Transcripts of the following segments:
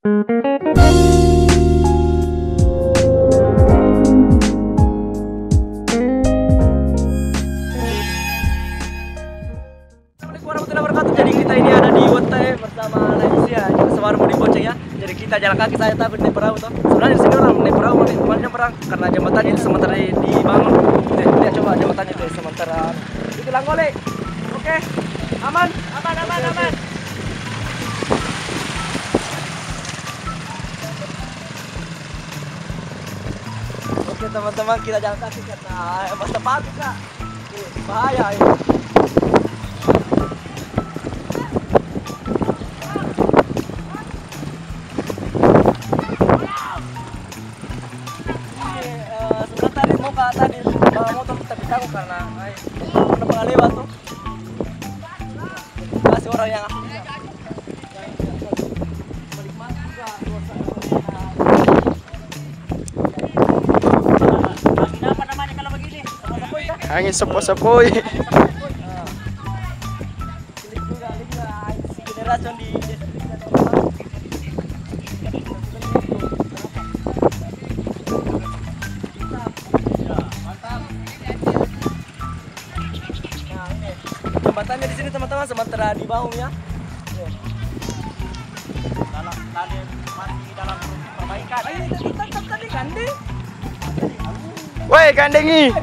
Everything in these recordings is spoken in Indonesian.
Jadi kita ini ada di Wontai bersama Naisia, sama di Boceng ya. Jadi kita jalan kaki, saya takut naik perahu tuh. Sebenarnya di sini orang naik perahu, makanya perang karena jembatannya itu sementara dibangun. Lihat coba jembatannya itu sementara ditilang golek. Oke, aman. Oke teman-teman, kita jalan kaki karena basah sepatu kak. Bahaya ini. Tadi motor kita ditanggung karena pernah lewat tuh masih orang yang menikmati juga angin apa namanya kalau begini? Angin sepoi-sepoi. Juga generasi di jembatannya di sini teman-teman, sementara di bawahnya. Tadi masih dalam perbaikan. Ini tetap tadi gandeng. Woi, gandengi.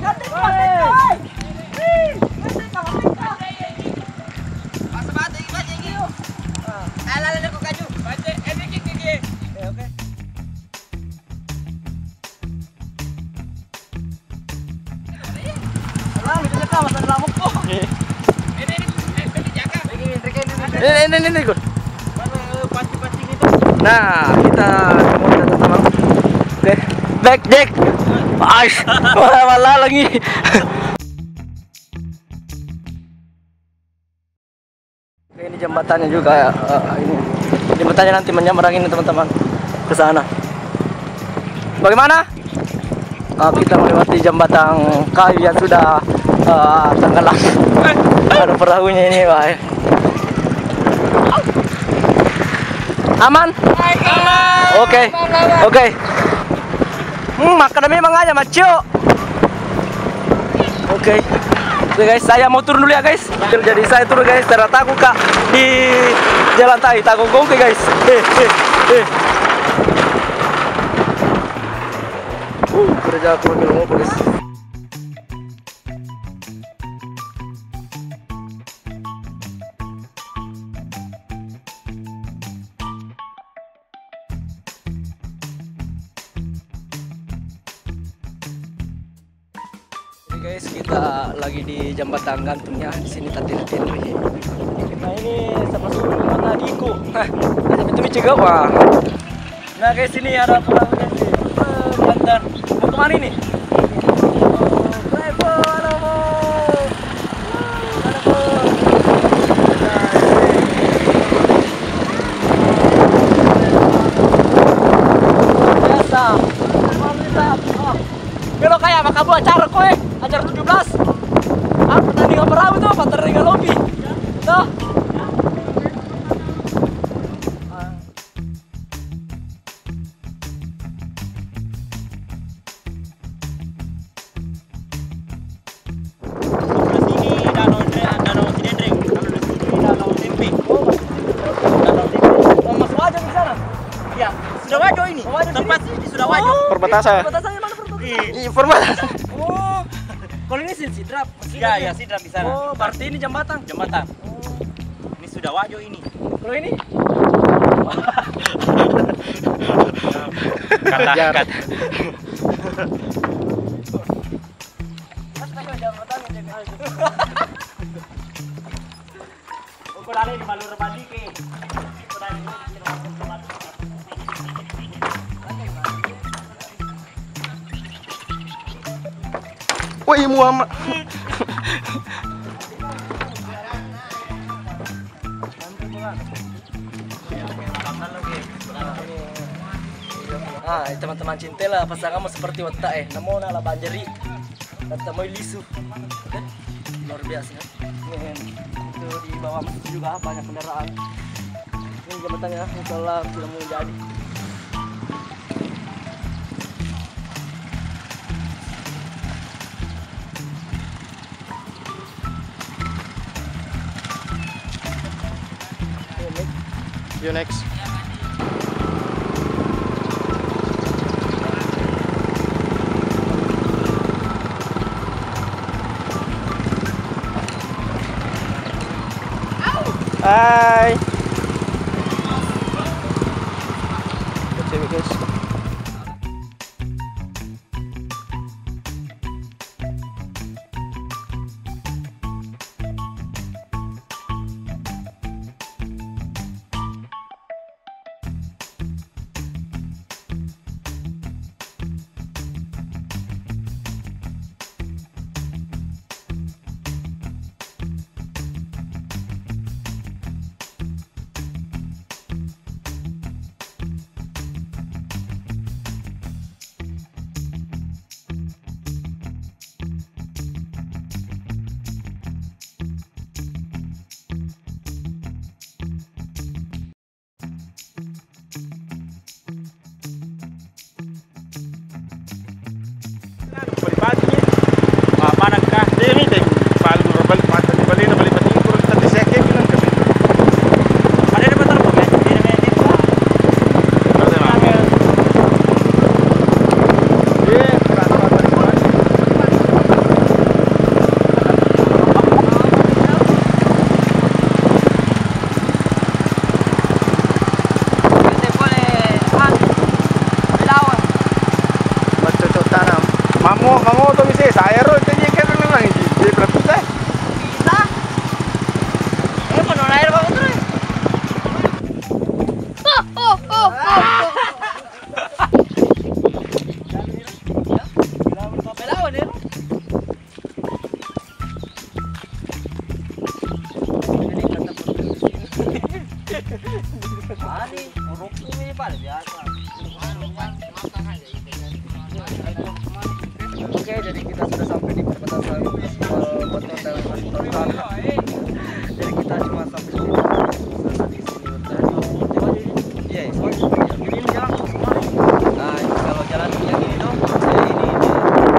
Ini ikut. Nah, kita mau teman. Oke, back deck. Aish, malah lagi. Oke, ini jembatannya juga. Ini jembatannya nanti menyeberang ini teman-teman ke sana. Bagaimana? Kita melewati jembatan kayu yang sudah tenggelam. Ada perahunya ini, Pak. Aman? Oke. Makan memang aja maco. Oke guys, saya mau turun dulu ya guys. Jadi saya turun guys, ternyata aku kak di jalan tadi takut gongke guys. Kerja aku lagi ngomong guys. Guys, kita lagi di jembatan gantungnya di sini tadi. Nah ini sama suku mata diku. Sampai itu juga wah. Nah guys, ini ada perahu guys. Banten. Mau kemana ini? Biasa. Kalau kayak maka buat acara kowe. Acara 17. Pertandingan perahu tuh, pertandingan lobby. Tuh. Sudah wajo ini. Tempat ini sudah wajo. Perbatasan. Perbatasannya mana perbatasan? Perbatasan. Oh. Kalau ini sidrap. Iya, sidrap di sana. Oh, berarti ini jembatan. Jembatan. Ini sudah wajo ini. Kalau ini? Kata. Kau lari di Malur Bandi ke. Woi, Muhammad. Teman-teman cintela pasanganmu seperti watak namo nala banjeri kata mau lisu. Luar biasa. Itu di bawah masjid juga banyak kendaraan. ini jembatannya insyaallah sudah mau jadi. You next. Hai. Cewek guys. Mana kah? Ini deh. Paling berbalik mata di balik balik pati kurang tadi saya kayak bilang ke sini. Ada di betul apa? Di mana ini? Ada mana? Iya, kerana dari mana? Mamo to bisa saya ro tadi kan lang di berapa Bisa. Penuh air banget tuh. Belawan ya. Ani, uruk ini pada biasa. Oke, jadi kita sudah sampai di perbatasan Beton dan Beton. Jadi kita cuma sampai di sini. Iya, ini jalan tuh semua. Nah, kalau jalan yang ini dong, ini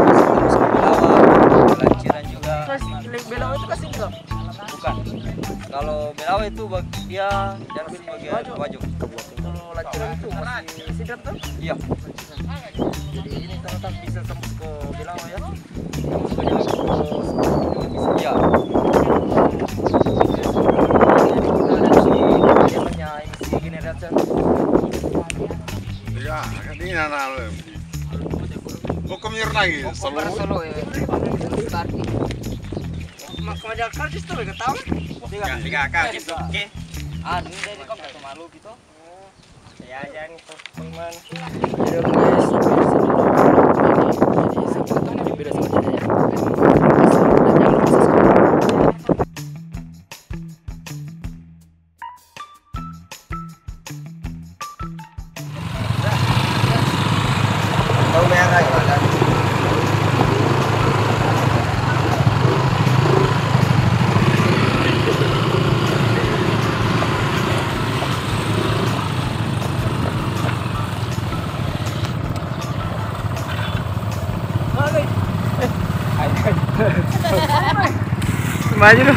masih terus ke Belawa, Lanciran juga. Belawa itu kasih enggak? Bukan. Kalau Belawa itu dia jalan bagian Wajok. Kalau Lanciran itu masih Sidrat tuh? Iya. Jadi ini teman-teman bisa tembus ke Belawa ya. Tembus ke jalan iya. Emisi generator. Ya, ini nana. Hukum lagi, Solo ya. Makanya jalan karcis tuh enggak tahu. Tiga kaki itu. Oke. Ini dari kok enggak malu gitu. Ya jangan itu teman. Jadi guys, sampai di sini dulu. Jadi sampai ketemu di video selanjutnya ya. Dan jangan lupa subscribe. Tahu merah ya kan? Maju lu.